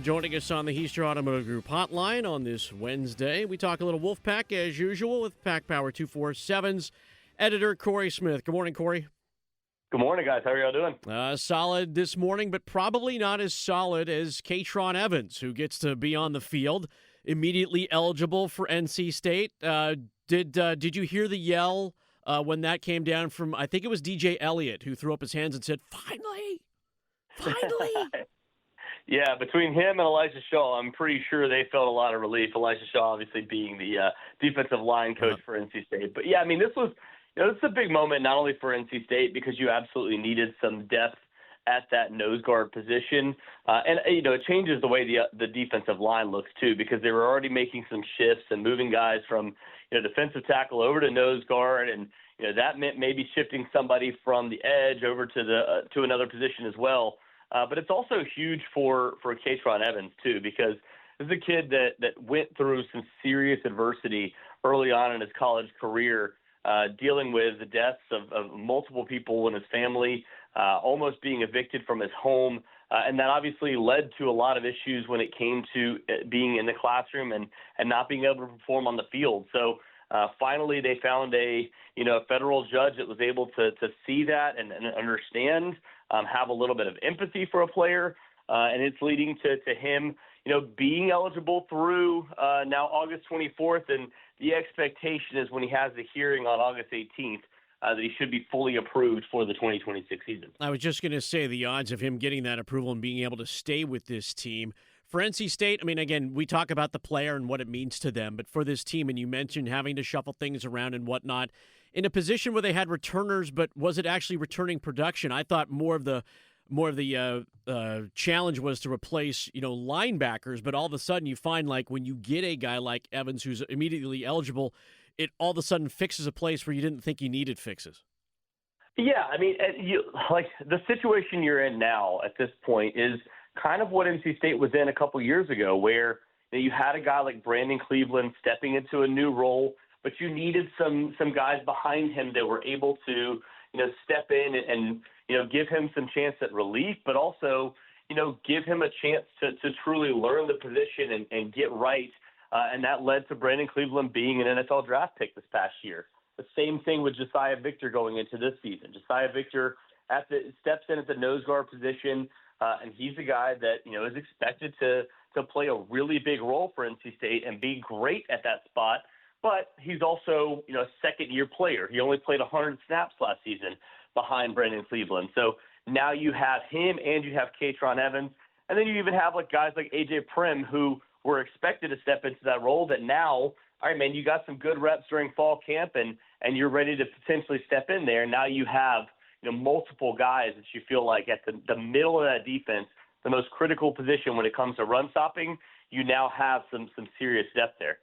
Joining us on the Heister Automotive Group hotline on this Wednesday, we talk a little Wolfpack as usual with Pack Power 247's editor Cory Smith. Good morning, Cory. Good morning, guys. How are y'all doing? Solid this morning, but probably not as solid as Katron Evans, who gets to be on the field, immediately eligible for NC State. Did you hear the yell when that came down from, I think it was DJ Elliott, who threw up his hands and said, "Finally! Finally!" Yeah, between him and Elijah Shaw, I'm pretty sure they felt a lot of relief. Elijah Shaw obviously being the defensive line coach for NC State. But, yeah, I mean, this is a big moment not only for NC State because you absolutely needed some depth at that nose guard position. It changes the way the defensive line looks, too, because they were already making some shifts and moving guys from, defensive tackle over to nose guard. And, that meant maybe shifting somebody from the edge over to another position as well. But it's also huge for Katron Evans, too, because this is a kid that went through some serious adversity early on in his college career, dealing with the deaths of multiple people in his family, almost being evicted from his home. And that obviously led to a lot of issues when it came to being in the classroom and not being able to perform on the field. So finally they found a federal judge that was able to see that and understand, have a little bit of empathy for a player, and it's leading to him, being eligible through now August 24th, and the expectation is when he has the hearing on August 18th, that he should be fully approved for the 2026 season. I was just going to say the odds of him getting that approval and being able to stay with this team. For NC State, I mean, again, we talk about the player and what it means to them, but for this team, and you mentioned having to shuffle things around and whatnot, in a position where they had returners, but was it actually returning production? I thought more of the challenge was to replace, linebackers, but all of a sudden you find like when you get a guy like Evans who's immediately eligible, it all of a sudden fixes a place where you didn't think you needed fixes. Yeah, I mean, the situation you're in now at this point is kind of what NC State was in a couple years ago, where you had a guy like Brandon Cleveland stepping into a new role, but you needed some guys behind him that were able to, step in and give him some chance at relief, but also, give him a chance to truly learn the position and get right. And that led to Brandon Cleveland being an NFL draft pick this past year. The same thing with Josiah Victor going into this season. Josiah Victor steps in at the nose guard position, and he's a guy that, is expected to play a really big role for NC State and be great at that spot. But he's also, a second-year player. He only played 100 snaps last season behind Brandon Cleveland. So now you have him and you have Katron Evans. And then you even have guys like A.J. Prim who were expected to step into that role that now, all right, man, you got some good reps during fall camp and you're ready to potentially step in there. Now you have, multiple guys that you feel like at the middle of that defense, the most critical position when it comes to run stopping, you now have some serious depth there.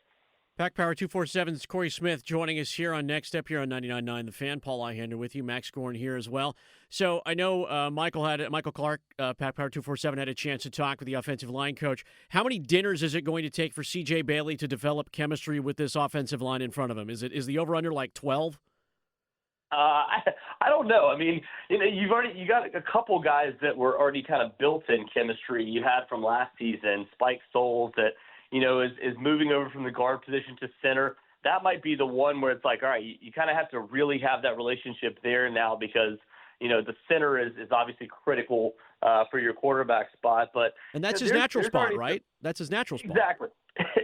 Pack Power 247's Cory Smith joining us here on Next Step here on 99.9 The Fan. Paul Ihander with you. Max Goren here as well. So I know Michael Clark, Pack Power 247, had a chance to talk with the offensive line coach. How many dinners is it going to take for C.J. Bailey to develop chemistry with this offensive line in front of him? Is the over-under like 12? I don't know. I mean, you got a couple guys that were already kind of built-in chemistry you had from last season. Spike Souls that is moving over from the guard position to center. That might be the one where it's like, all right, you kind of have to really have that relationship there now because, the center is obviously critical for your quarterback spot. And that's his natural spot, right? That's his natural spot.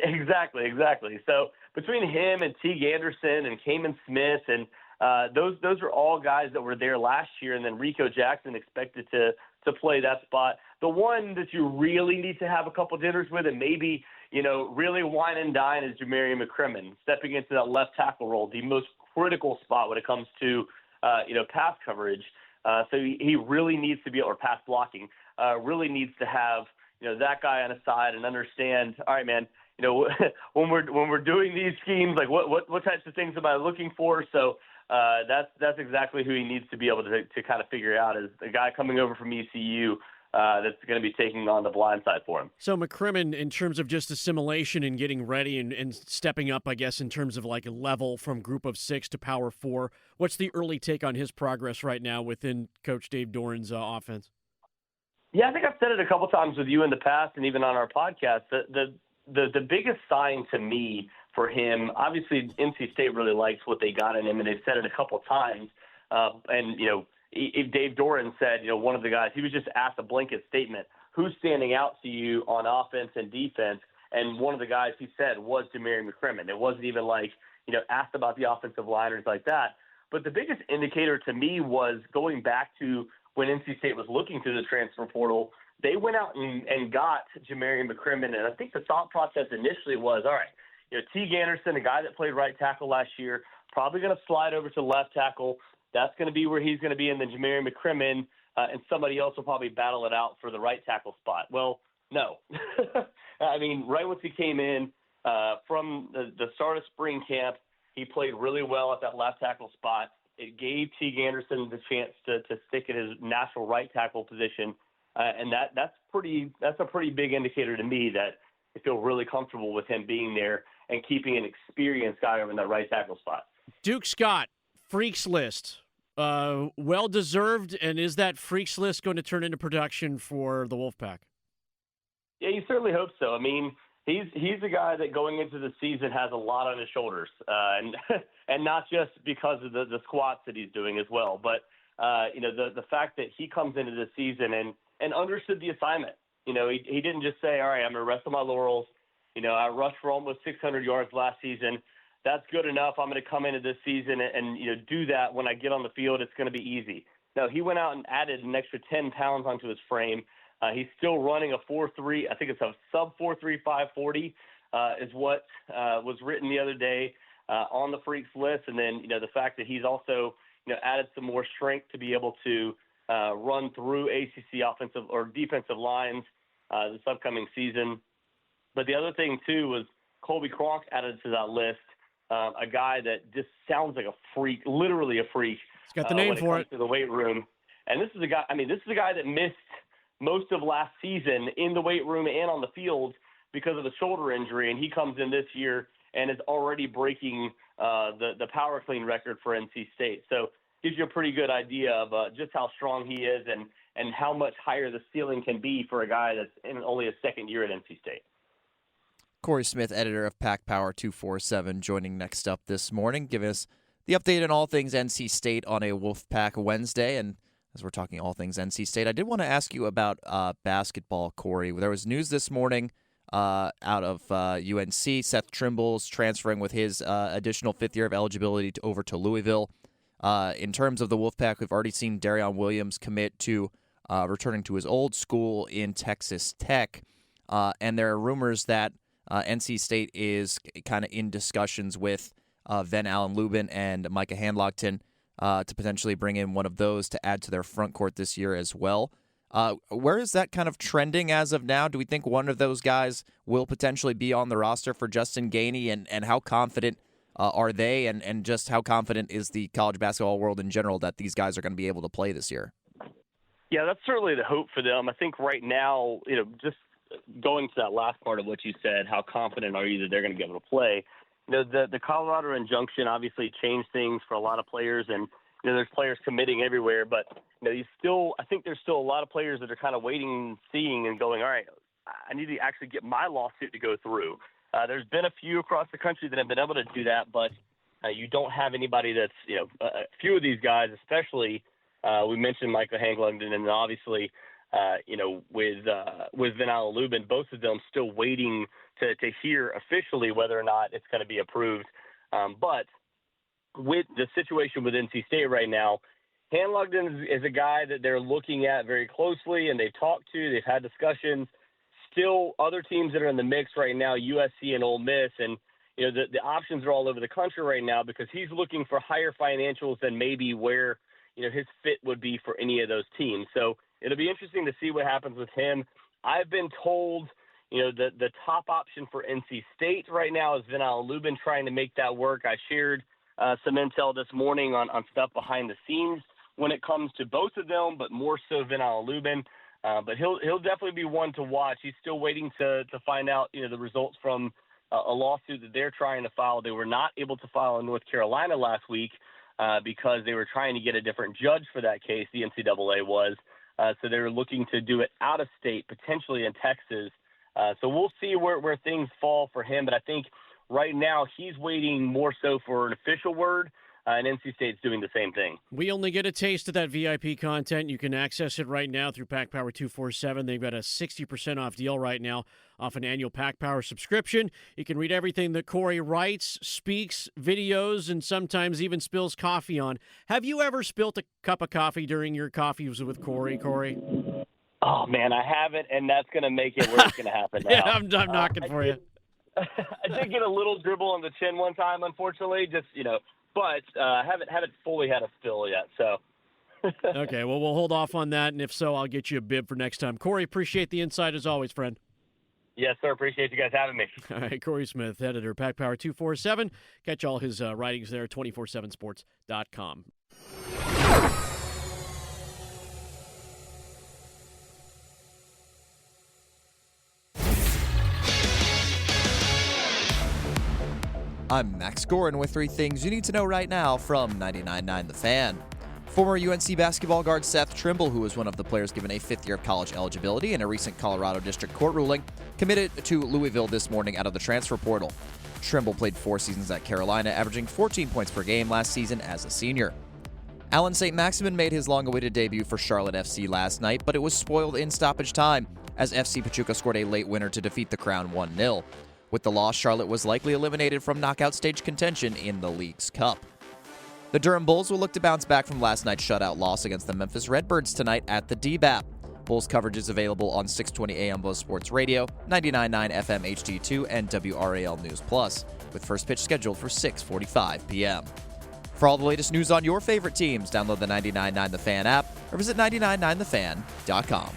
Exactly. So between him and Teague Anderson and Kamen Smith and those are all guys that were there last year, and then Rico Jackson expected to play that spot. The one that you really need to have a couple dinners with and maybe, really wine and dine is Jamarian McCrimmon stepping into that left tackle role, the most critical spot when it comes to, pass coverage. So he really needs to be, or pass blocking, really needs to have, that guy on his side and understand, all right, man, when we're doing these schemes, like what types of things am I looking for? So that's exactly who he needs to be able to kind of figure out is the guy coming over from ECU that's going to be taking on the blind side for him. So McCrimmon, in terms of just assimilation and getting ready and stepping up, I guess, in terms of like a level from group of 6 to power 4, what's the early take on his progress right now within Coach Dave Doran's offense? Yeah, I think I've said it a couple times with you in the past and even on our podcast. The biggest sign to me for him, obviously NC State really likes what they got in him, and they've said it a couple times. And, Dave Doran said, one of the guys, he was just asked a blanket statement, who's standing out to you on offense and defense? And one of the guys he said was Jamari McCrimmon. It wasn't even like, asked about the offensive liners like that. But the biggest indicator to me was going back to when NC State was looking through the transfer portal, they went out and got Jamari McCrimmon. And I think the thought process initially was, all right, Teague Anderson, a guy that played right tackle last year, probably going to slide over to left tackle. That's going to be where he's going to be. And then Jamari McCrimmon and somebody else will probably battle it out for the right tackle spot. Well, no. I mean, right once he came in from the start of spring camp, he played really well at that left tackle spot. It gave Teague Anderson the chance to stick at his natural right tackle position, and that's a pretty big indicator to me that I feel really comfortable with him being there and keeping an experienced guy over in that right tackle spot. Duke Scott, freaks list, well deserved, and is that freaks list going to turn into production for the Wolfpack? Yeah, you certainly hope so. I mean, he's a guy that going into the season has a lot on his shoulders, and not just because of the squats that he's doing as well, but the fact that he comes into the season and understood the assignment. He didn't just say, all right, I'm going to rest on my laurels. I rushed for almost 600 yards last season. That's good enough. I'm going to come into this season and do that. When I get on the field, it's going to be easy. No, he went out and added an extra 10 pounds onto his frame. He's still running a 4.3. I think it's a sub 4.3 540 is what was written the other day on the freaks list. And then, the fact that he's also, added some more strength to be able to run through ACC offensive or defensive lines this upcoming season. But the other thing, too, was Colby Cronk added to that list, a guy that just sounds like a freak, literally a freak. He's got the name for it. To the weight room. And this is a guy that missed most of last season in the weight room and on the field because of the shoulder injury, and he comes in this year and is already breaking the power clean record for NC State. So gives you a pretty good idea of just how strong he is and how much higher the ceiling can be for a guy that's in only his second year at NC State. Cory Smith, editor of Pack Power 247, joining next up this morning, giving us the update on all things NC State on a Wolfpack Wednesday. And as we're talking all things NC State, I did want to ask you about basketball, Cory. There was news this morning out of UNC. Seth Trimble's transferring with his additional fifth year of eligibility over to Louisville. In terms of the Wolfpack, we've already seen Darion Williams commit to returning to his old school in Texas Tech. And there are rumors that NC State is kind of in discussions with Van Allen Lubin and Micah Handlockton to potentially bring in one of those to add to their front court this year as well. Where is that kind of trending as of now? Do we think one of those guys will potentially be on the roster for Justin Gainey, and how confident are they, and just how confident is the college basketball world in general that these guys are going to be able to play this year? Yeah, that's certainly the hope for them. I think right now, just going to that last part of what you said, how confident are you that they're going to be able to play? The Colorado injunction obviously changed things for a lot of players, and there's players committing everywhere. But I think there's still a lot of players that are kind of waiting, seeing, and going, all right, I need to actually get my lawsuit to go through. There's been a few across the country that have been able to do that, but you don't have anybody that's a few of these guys, especially we mentioned Michael Handlockton, and obviously with Van Allen Lubin, both of them still waiting to hear officially whether or not it's going to be approved. But with the situation with NC State right now, Handlockton is a guy that they're looking at very closely, and they've talked to, they've had discussions. Still, other teams that are in the mix right now, USC and Ole Miss, and the options are all over the country right now because he's looking for higher financials than maybe where his fit would be for any of those teams. So it'll be interesting to see what happens with him. I've been told, the top option for NC State right now is Van Allen Lubin, trying to make that work. I shared some intel this morning on stuff behind the scenes when it comes to both of them, but more so Van Allen Lubin. But he'll definitely be one to watch. He's still waiting to find out, the results from a lawsuit that they're trying to file. They were not able to file in North Carolina last week because they were trying to get a different judge for that case. The NCAA was. So they're looking to do it out of state, potentially in Texas. So we'll see where things fall for him. But I think right now he's waiting more so for an official word. And NC State's doing the same thing. We only get a taste of that VIP content. You can access it right now through Pack Power 247. They've got a 60% off deal right now off an annual Pack Power subscription. You can read everything that Cory writes, speaks, videos, and sometimes even spills coffee on. Have you ever spilt a cup of coffee during your coffees with Cory? Oh, man, I haven't, and that's going to make it where it's going to happen now. Yeah, I'm knocking for you. I did get a little dribble on the chin one time, unfortunately, but haven't fully had a spill yet. So. Okay, well, we'll hold off on that, and if so, I'll get you a bib for next time. Cory, appreciate the insight as always, friend. Yes, sir. Appreciate you guys having me. All right, Cory Smith, editor, Pack Power 247. Catch all his writings there at 247sports.com. I'm Max Goren with 3 things you need to know right now from 99.9 The Fan. Former UNC basketball guard Seth Trimble, who was one of the players given a 5th year of college eligibility in a recent Colorado District Court ruling, committed to Louisville this morning out of the transfer portal. Trimble played 4 seasons at Carolina, averaging 14 points per game last season as a senior. Allen St. Maximin made his long-awaited debut for Charlotte FC last night, but it was spoiled in stoppage time as FC Pachuca scored a late winner to defeat the Crown 1-0. With the loss, Charlotte was likely eliminated from knockout stage contention in the League's Cup. The Durham Bulls will look to bounce back from last night's shutout loss against the Memphis Redbirds tonight at the DBAP. Bulls coverage is available on 620 AM Buzz Sports Radio, 99.9 FM HD2, and WRAL News Plus, with first pitch scheduled for 6:45 p.m. For all the latest news on your favorite teams, download the 99.9 The Fan app or visit 999thefan.com.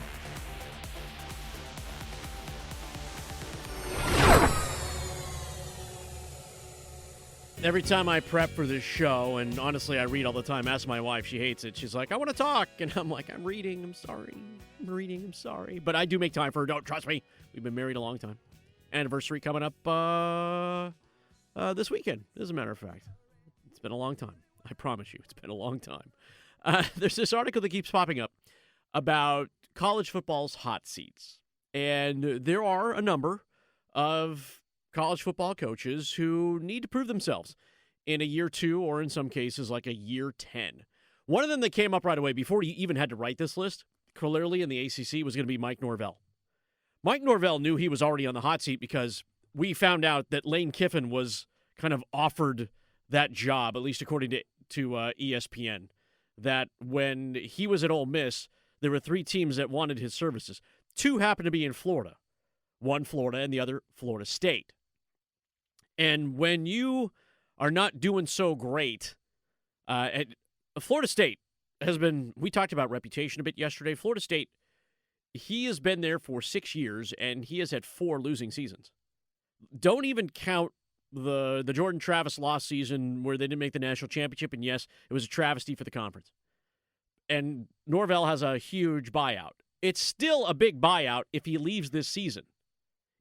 Every time I prep for this show, and honestly I read all the time, ask my wife, she hates it. She's like, I want to talk. And I'm like, I'm reading, I'm sorry. But I do make time for her, don't trust me. We've been married a long time. Anniversary coming up this weekend, as a matter of fact. It's been a long time. I promise you, it's been a long time. There's this article that keeps popping up about college football's hot seats. And there are a number of college football coaches who need to prove themselves in a year 2 or in some cases like a year 10. One of them that came up right away before you even had to write this list, clearly in the ACC, was going to be Mike Norvell. Mike Norvell knew he was already on the hot seat because we found out that Lane Kiffin was kind of offered that job, at least according to ESPN, that when he was at Ole Miss, there were 3 teams that wanted his services. 2 happened to be in Florida. One Florida and the other Florida State. And when you are not doing so great, Florida State has been, we talked about reputation a bit yesterday. Florida State, he has been there for 6 years, and he has had 4 losing seasons. Don't even count the Jordan Travis lost season where they didn't make the national championship, and yes, it was a travesty for the conference. And Norvell has a huge buyout. It's still a big buyout if he leaves this season,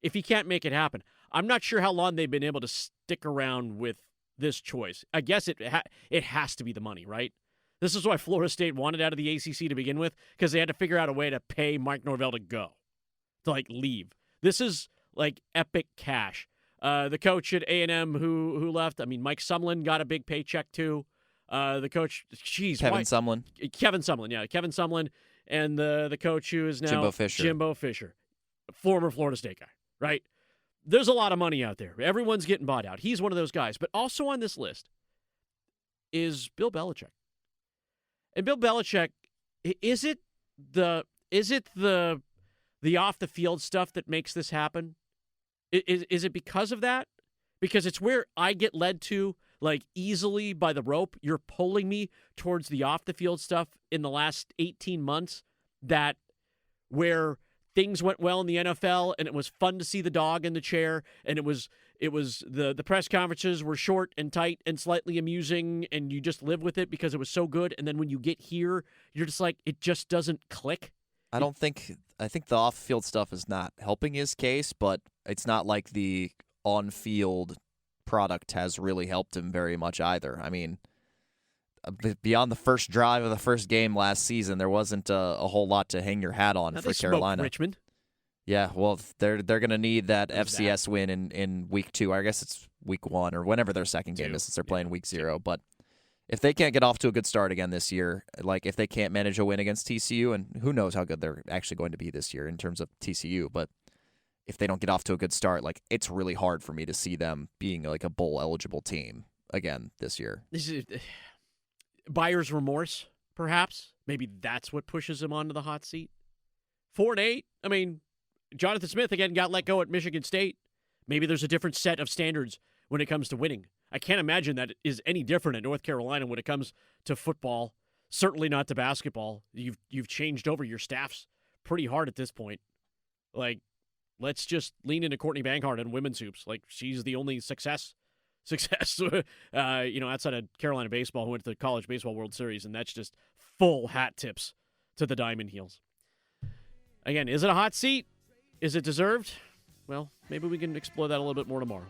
if he can't make it happen. I'm not sure how long they've been able to stick around with this choice. I guess it has to be the money, right? This is why Florida State wanted out of the ACC to begin with, because they had to figure out a way to pay Mike Norvell to go, to leave. This is epic cash. The coach at A&M who left, Mike Sumlin got a big paycheck too. The coach, Kevin Sumlin, and the coach who is now Jimbo Fisher, former Florida State guy, right? There's a lot of money out there. Everyone's getting bought out. He's one of those guys. But also on this list is Bill Belichick. And Bill Belichick, is it the off the field stuff that makes this happen? Is it because of that? Because it's where I get led to easily by the rope. You're pulling me towards the off the field stuff in the last 18 months that where things went well in the NFL, and it was fun to see the dog in the chair, and it was the press conferences were short and tight and slightly amusing, and you just live with it because it was so good. And then when you get here, you're just it just doesn't click. I think the off-field stuff is not helping his case, but it's not like the on-field product has really helped him very much either. beyond the first drive of the first game last season, there wasn't a whole lot to hang your hat on Now for they smoked Carolina. Richmond. Yeah, well, they're going to need that There's FCS win in week 2. I guess it's week 1 or whenever their second game is, since they're playing week 0. But if they can't get off to a good start again this year, like if they can't manage a win against TCU, and who knows how good they're actually going to be this year in terms of TCU, but if they don't get off to a good start, like it's really hard for me to see them being like a bowl eligible team again this year. This is buyer's remorse, perhaps. Maybe that's what pushes him onto the hot seat. 4-8. I mean, Jonathan Smith again got let go at Michigan State. Maybe there's a different set of standards when it comes to winning. I can't imagine that it is any different at North Carolina when it comes to football. Certainly not to basketball. You've changed over your staffs pretty hard at this point. Like, let's just lean into Courtney Banghart and women's hoops. Like, she's the only success, outside of Carolina baseball, who went to the College Baseball World Series, and that's just full hat tips to the Diamond Heels. Again, is it a hot seat? Is it deserved? Well, maybe we can explore that a little bit more tomorrow.